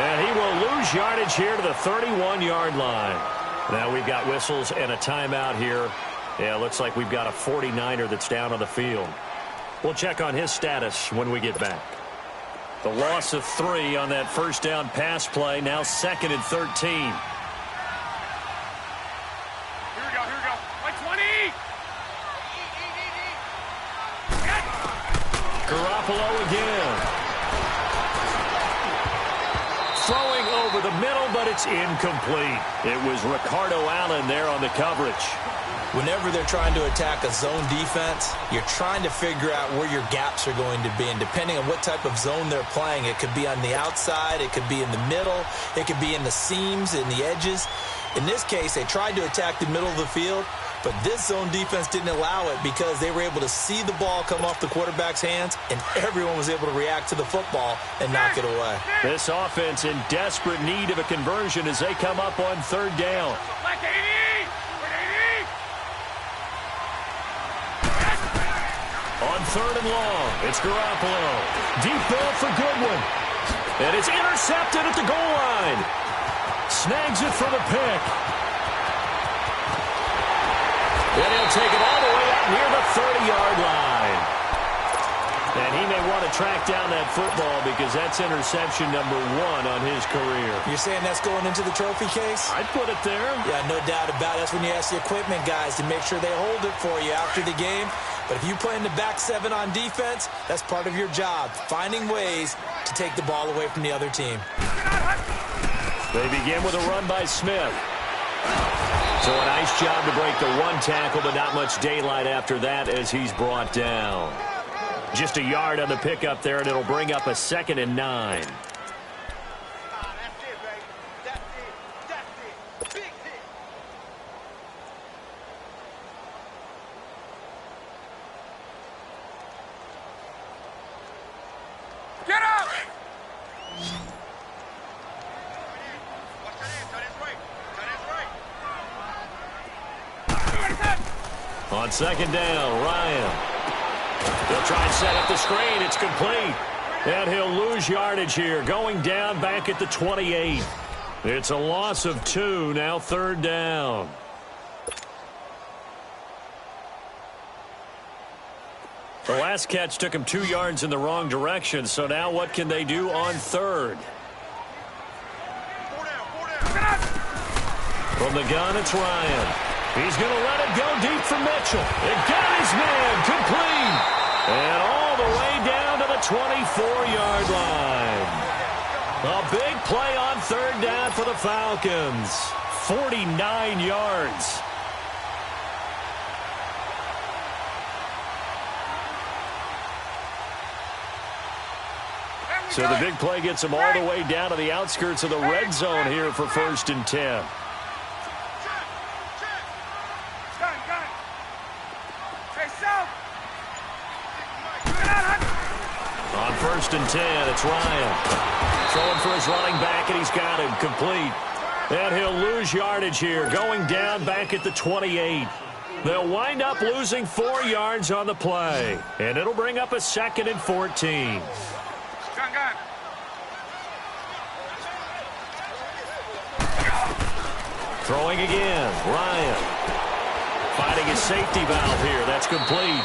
And he will lose yardage here to the 31-yard line. Now we've got whistles and a timeout here. Yeah, it looks like we've got a 49er that's down on the field. We'll check on his status when we get back. The loss of 3 on that first down pass play. Now 2nd and 13. Here we go. Like 20. Garoppolo again. Throwing over the middle, but it's incomplete. It was Ricardo Allen there on the coverage. Whenever they're trying to attack a zone defense, you're trying to figure out where your gaps are going to be. And depending on what type of zone they're playing, it could be on the outside, it could be in the middle, it could be in the seams, in the edges. In this case, they tried to attack the middle of the field, but this zone defense didn't allow it because they were able to see the ball come off the quarterback's hands, and everyone was able to react to the football and knock it away. This offense in desperate need of a conversion as they come up on 3rd down. Like 80. On 3rd and long, it's Garoppolo. Deep ball for Goodwin. And it's intercepted at the goal line. Snags it for the pick. And he'll take it all the way up near the 30-yard line. And he may want to track down that football because that's interception number 1 on his career. You're saying that's going into the trophy case? I'd put it there. Yeah, no doubt about it. That's when you ask the equipment guys to make sure they hold it for you after the game. But if you play in the back 7 on defense, that's part of your job, finding ways to take the ball away from the other team. They begin with a run by Smith. So a nice job to break the 1 tackle, but not much daylight after that as he's brought down. Just a yard on the pickup there, and it'll bring up a 2nd and 9. Get up! On 2nd down, Ryan. They'll try and set up the screen. It's complete. And he'll lose yardage here, going down back at the 28. It's a loss of 2, now 3rd down. The last catch took him 2 yards in the wrong direction, so now what can they do on 3rd? From the gun, it's Ryan. He's going to let it go deep for Mitchell. It got his man complete. And all the way down to the 24-yard line. A big play on 3rd down for the Falcons. 49 yards. So the big play gets them all the way down to the outskirts of the red zone here for 1st and 10. On 1st and 10, it's Ryan. Throwing for his running back, and he's got him complete. And he'll lose yardage here, going down back at the 28. They'll wind up losing 4 yards on the play. And it'll bring up a 2nd and 14. Throwing again, Ryan. Finding his safety valve here. That's complete.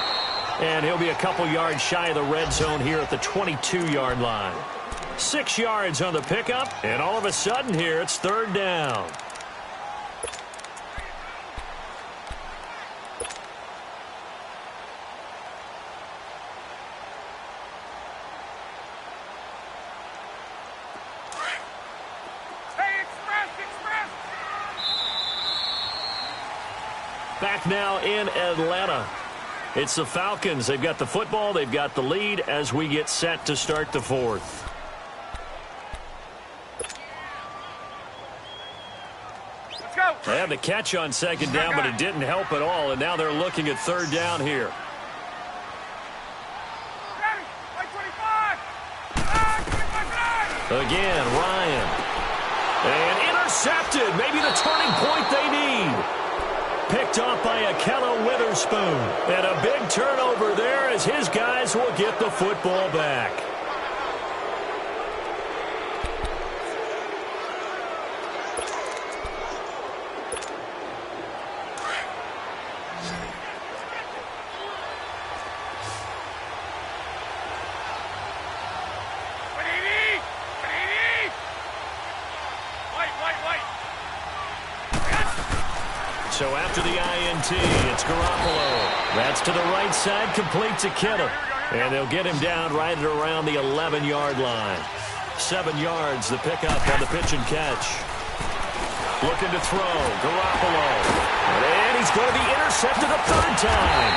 And he'll be a couple yards shy of the red zone here at the 22-yard line. 6 yards on the pickup, and all of a sudden here, it's 3rd down. Back now in Atlanta. It's the Falcons. They've got the football. They've got the lead as we get set to start the fourth. Let's go. They had the catch on second down, but it didn't help at all, and now they're looking at third down here. Ready. Like 25. Ah, 25. Again, Ryan. And intercepted. Maybe the turning point they need. Picked off by Wk15. And a big turnover there as his guys will get the football back. So after the INT, it's Garoppolo. That's to the right side, complete to Kittle. And they'll get him down right at around the 11-yard line. 7 yards, the pickup on the pitch and catch. Looking to throw, Garoppolo. And he's going to be intercepted a third time.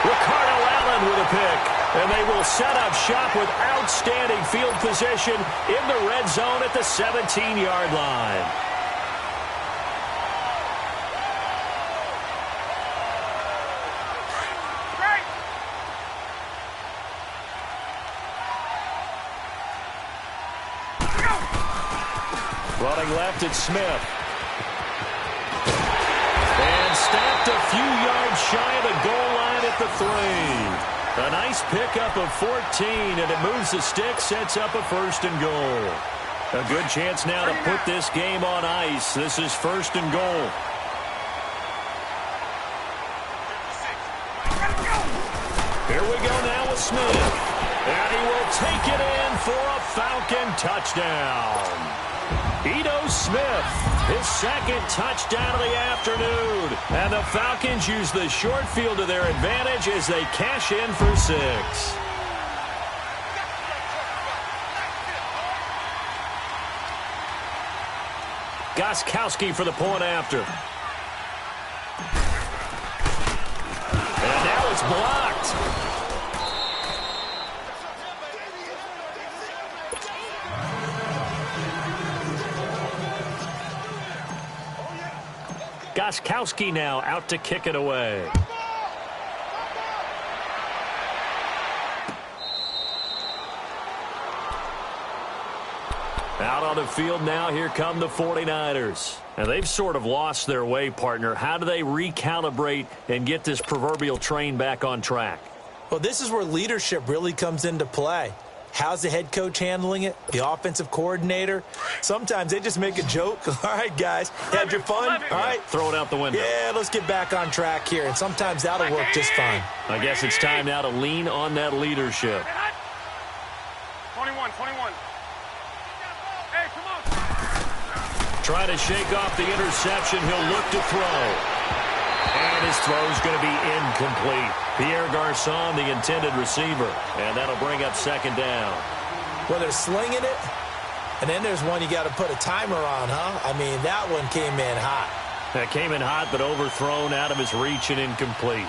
Ricardo Allen with a pick. And they will set up shop with outstanding field position in the red zone at the 17-yard line. Running left, it's Smith. And stopped a few yards shy of the goal line at the 3. A nice pickup of 14, and it moves the stick, sets up a first and goal. A good chance now to put this game on ice. This is first and goal. Here we go now with Smith. And he will take it in for a Falcon touchdown. Ito Smith, his second touchdown of the afternoon. And the Falcons use the short field to their advantage as they cash in for 6. Gostkowski for the point after. And now it's blocked. Gostkowski now out to kick it away. Out on the field now, here come the 49ers. And they've sort of lost their way, partner. How do they recalibrate and get this proverbial train back on track? Well, this is where leadership really comes into play. How's the head coach handling it? The offensive coordinator? Sometimes they just make a joke. All right, guys, had your fun? All right. Throw it out the window. Yeah, let's get back on track here. And sometimes that'll work just fine. I guess it's time now to lean on that leadership. 21. Hey, come on. Trying to shake off the interception. He'll look to throw. And his throw's going to be incomplete. Pierre Garçon, the intended receiver. And that'll bring up second down. Well, they're slinging it. And then there's one you got to put a timer on, huh? I mean, that one came in hot. That came in hot, but overthrown, out of his reach and incomplete.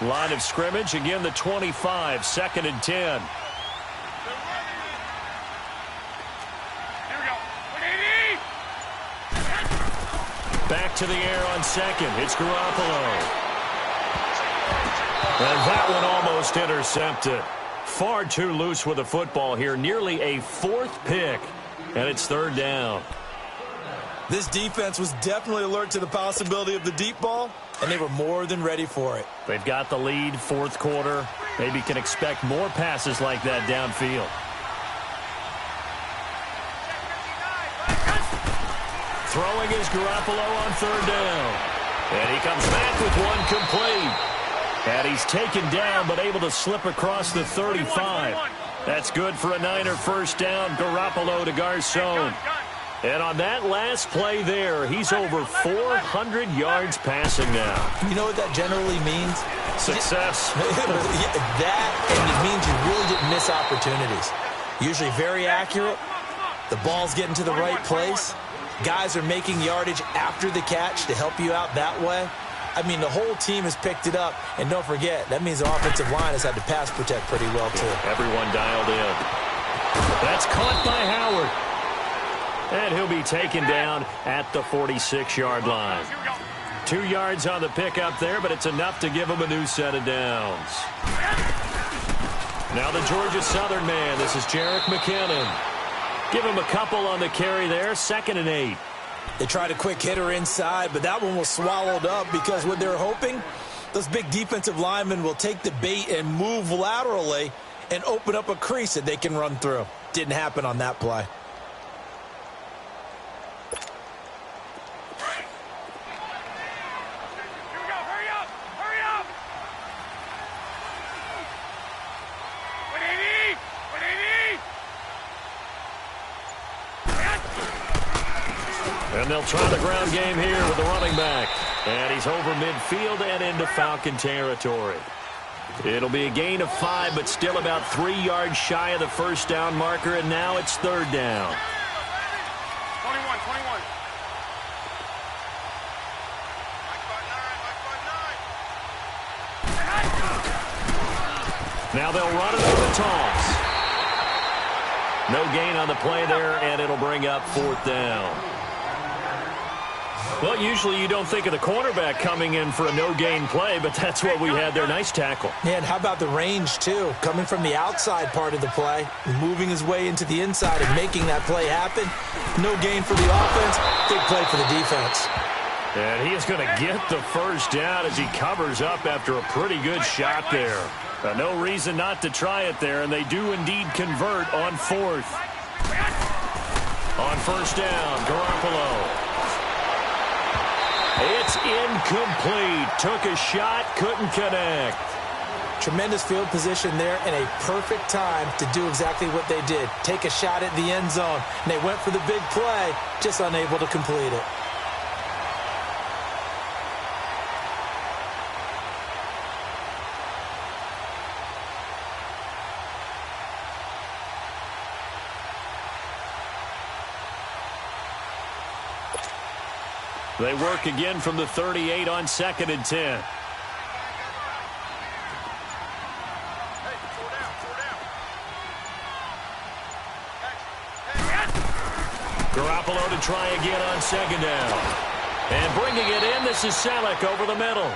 Line of scrimmage, again the 25, 2nd and 10. Back to the air on second. It's Garoppolo. And that one almost intercepted. Far too loose with the football here. Nearly a 4th pick. And it's third down. This defense was definitely alert to the possibility of the deep ball, and they were more than ready for it. They've got the lead, 4th quarter. Maybe can expect more passes like that downfield. Throwing is Garoppolo on third down. And he comes back with one complete. And he's taken down but able to slip across the 35. That's good for a Niner first down. Garoppolo to Garçon. And on that last play there, he's over 400 yards passing now. You know what that generally means? Success. That, and it means you really didn't miss opportunities. Usually very accurate. The ball's getting to the right place. Guys are making yardage after the catch to help you out that way. I mean, the whole team has picked it up. And don't forget, that means the offensive line has had to pass protect pretty well, too. Everyone dialed in. That's caught by Howard. And he'll be taken down at the 46-yard line. 2 yards on the pickup there, but it's enough to give him a new set of downs. Now the Georgia Southern man. This is Jerick McKinnon. Give him a couple on the carry there. 2nd and 8. They tried a quick hitter inside, but that one was swallowed up because what they're hoping, those big defensive linemen will take the bait and move laterally and open up a crease that they can run through. Didn't happen on that play. And they'll try the ground game here with the running back. And he's over midfield and into Falcon territory. It'll be a gain of 5, but still about 3 yards shy of the first down marker, and now it's 3rd down. 21. Now they'll run it over the toss. No gain on the play there, and it'll bring up 4th down. Well, usually you don't think of the cornerback coming in for a no-gain play, but that's what we had there. Nice tackle. And how about the range, too? Coming from the outside part of the play, moving his way into the inside and making that play happen. No gain for the offense, big play for the defense. And he is going to get the first down as he covers up after a pretty good shot there. No reason not to try it there, and they do indeed convert on 4th. On 1st down, Garoppolo. It's incomplete. Took a shot, couldn't connect. Tremendous field position there and a perfect time to do exactly what they did. Take a shot at the end zone. And they went for the big play, just unable to complete it. They work again from the 38 on 2nd and 10. Garoppolo to try again on 2nd down. And bringing it in, this is Selleck over the middle.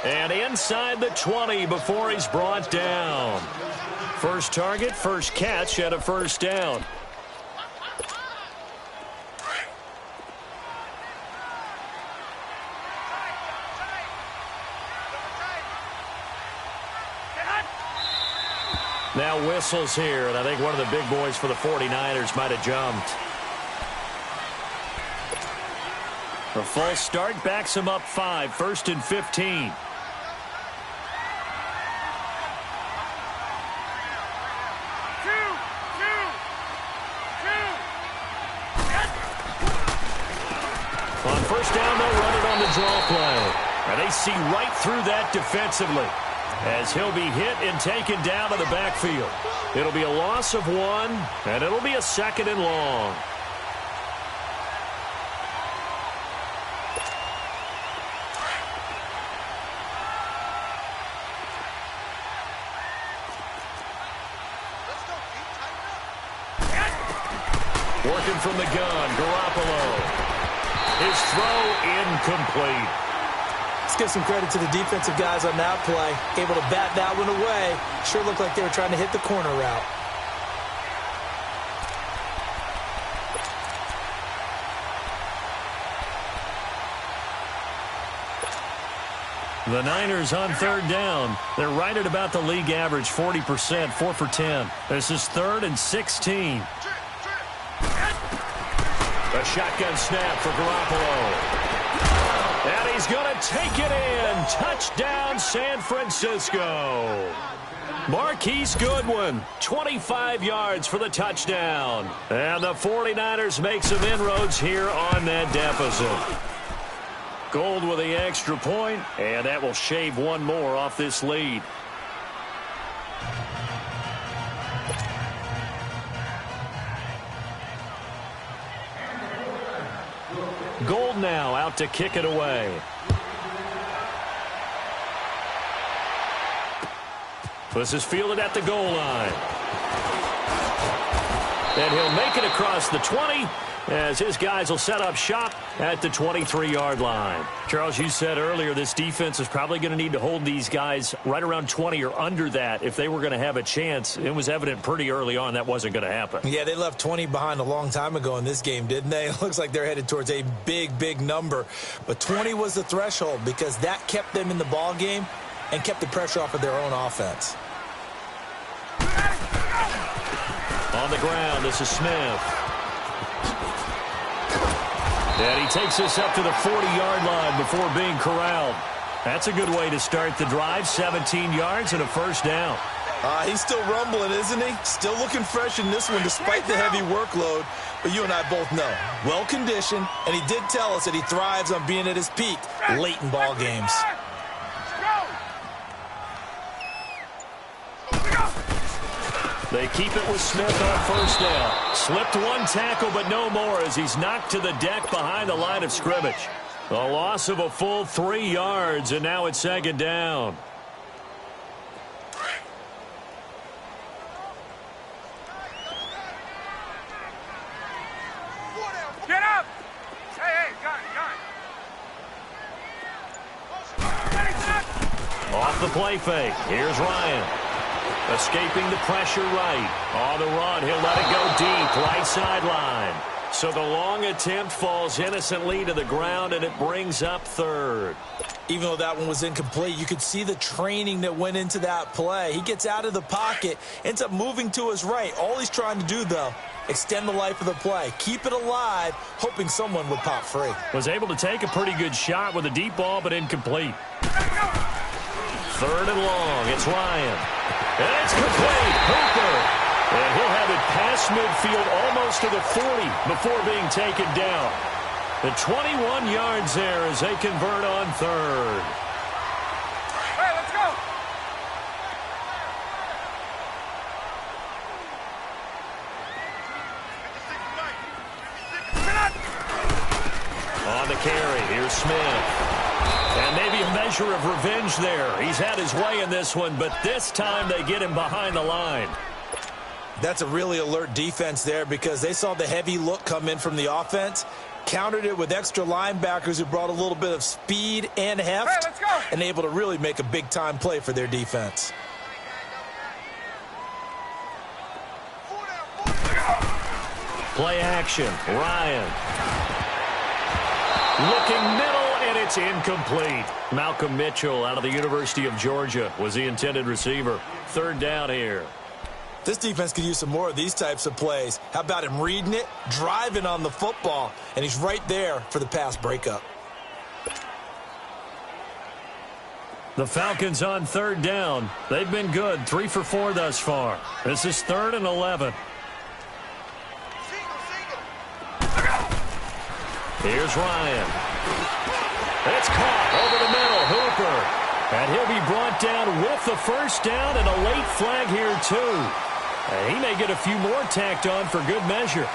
And inside the 20 before he's brought down. First target, first catch, and a 1st down. Now whistles here, and I think one of the big boys for the 49ers might have jumped. A false start backs him up 5, 1st and 15. On 1st down, they'll run it on the draw play. And they see right through that defensively, as he'll be hit and taken down to the backfield. It'll be a loss of 1, and it'll be a 2nd and long. Working from the gun, Garoppolo. His throw incomplete. Let's give some credit to the defensive guys on that play. Able to bat that one away. Sure looked like they were trying to hit the corner route. The Niners on 3rd down. They're right at about the league average, 40%, 4 for 10. This is 3rd and 16. A shotgun snap for Garoppolo. And And he's going to take it in. Touchdown, San Francisco. Marquise Goodwin, 25 yards for the touchdown. And the 49ers make some inroads here on that deficit. Gold with the extra point, and that will shave one more off this lead. Gold now out to kick it away. This is fielded at the goal line. And he'll make it across the 20 as his guys will set up shop at the 23-yard line. Charles, you said earlier this defense is probably going to need to hold these guys right around 20 or under that if they were going to have a chance. It was evident pretty early on that wasn't going to happen. Yeah, they left 20 behind a long time ago in this game, didn't they? It looks like they're headed towards a big, big number. But 20 was the threshold because that kept them in the ball game and kept the pressure off of their own offense. On the ground, this is Smith. And he takes us up to the 40-yard line before being corralled. That's a good way to start the drive. 17 yards and a first down. He's still rumbling, isn't he? Still looking fresh in this one despite the heavy workload. But you and I both know, well-conditioned, and he did tell us that he thrives on being at his peak late in ball games. They keep it with Smith on first down. Slipped one tackle, but no more as he's knocked to the deck behind the line of scrimmage. A loss of a full 3 yards, and now it's second down. Get up! Hey, got it. Off the play fake. Here's Ryan. Escaping the pressure right. On the run, he'll let it go deep, right sideline. So the long attempt falls innocently to the ground, and it brings up third. Even though that one was incomplete, you could see the training that went into that play. He gets out of the pocket, ends up moving to his right. All he's trying to do, though, extend the life of the play. Keep it alive, hoping someone would pop free. Was able to take a pretty good shot with a deep ball, but incomplete. Third and long, it's Ryan. And it's complete. Hooper. And he'll have it past midfield almost to the 40 before being taken down. The 21 yards there as they convert on third. Hey, let's go. On the carry, here's Smith. And maybe a measure of revenge there. He's had his way in this one, but this time they get him behind the line. That's a really alert defense there because they saw the heavy look come in from the offense, countered it with extra linebackers who brought a little bit of speed and heft, hey, let's go. and able to really make a big-time play for their defense. Play action, Ryan. Looking middle. It's incomplete. Malcolm Mitchell out of the University of Georgia was the intended receiver. Third down here. This defense could use some more of these types of plays. How about him reading it, driving on the football, and he's right there for the pass breakup. The Falcons on third down. They've been good, 3 for 4 thus far. This is 3rd and 11. Here's Ryan. It's caught over the middle, Hooper. And he'll be brought down with the first down and a late flag here, too. And he may get a few more tacked on for good measure.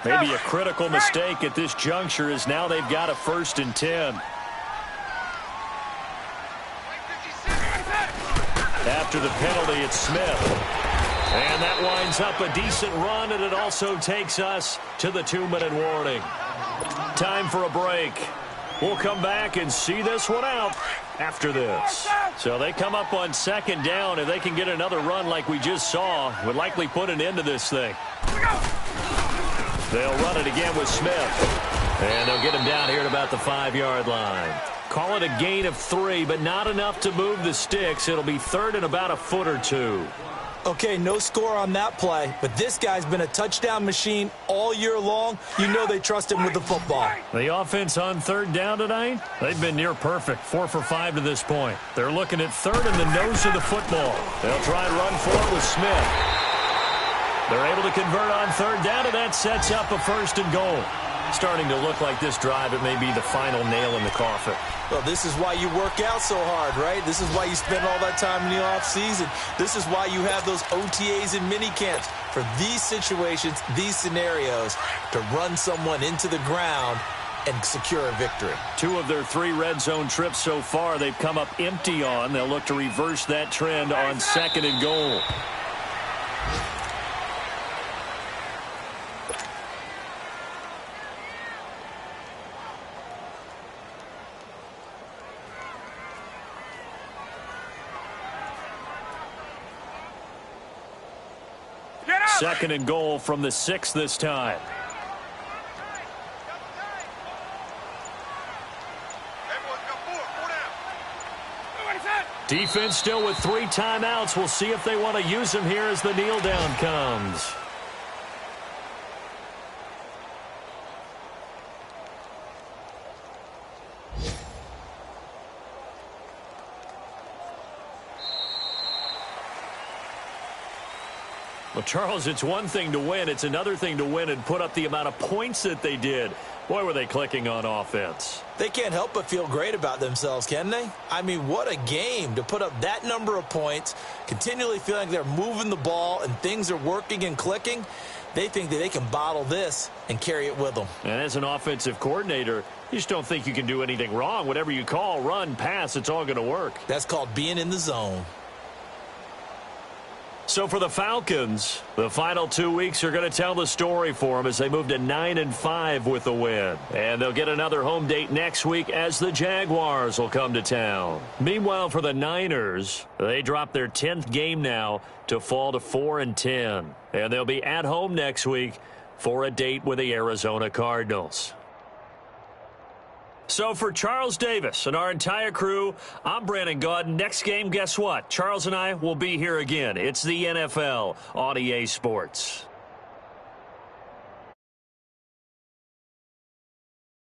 Maybe a critical mistake at this juncture is now they've got a 1st and 10. After the penalty, it's Smith. And that winds up a decent run, and it also takes us to the 2-minute warning. Time for a break. We'll come back and see this one out after this. So they come up on 2nd down, and they can get another run like we just saw. Would likely put an end to this thing. They'll run it again with Smith. And they'll get him down here at about the 5-yard line. Call it a gain of 3, but not enough to move the sticks. It'll be third and about a foot or two. Okay, no score on that play, but this guy's been a touchdown machine all year long. You know they trust him with the football. The offense on third down tonight, they've been near perfect, 4 for 5 to this point. They're looking at third in the nose of the football. They'll try and run for it with Smith. They're able to convert on third down, and that sets up a first and goal. Starting to look like this drive, it may be the final nail in the coffin. Well, this is why you work out so hard, right? This is why you spend all that time in the offseason. This is why you have those OTAs and mini camps for these situations, these scenarios, to run someone into the ground and secure a victory. 2 of their 3 red zone trips so far, they've come up empty on. They'll look to reverse that trend on second and goal. Second and goal from the 6 this time. Defense still with 3 timeouts. We'll see if they want to use them here as the kneel down comes. Well, Charles, it's one thing to win. It's another thing to win and put up the amount of points that they did. Boy, were they clicking on offense. They can't help but feel great about themselves, can they? I mean, what a game to put up that number of points, continually feeling like they're moving the ball and things are working and clicking. They think that they can bottle this and carry it with them. And as an offensive coordinator, you just don't think you can do anything wrong. Whatever you call, run, pass, it's all going to work. That's called being in the zone. So for the Falcons, the final 2 weeks are going to tell the story for them as they move to 9-5 with the win. And they'll get another home date next week as the Jaguars will come to town. Meanwhile, for the Niners, they drop their 10th game now to fall to 4-10. And they'll be at home next week for a date with the Arizona Cardinals. So for Charles Davis and our entire crew, I'm Brandon Gaudin. Next game, guess what? Charles and I will be here again. It's the NFL on EA Sports.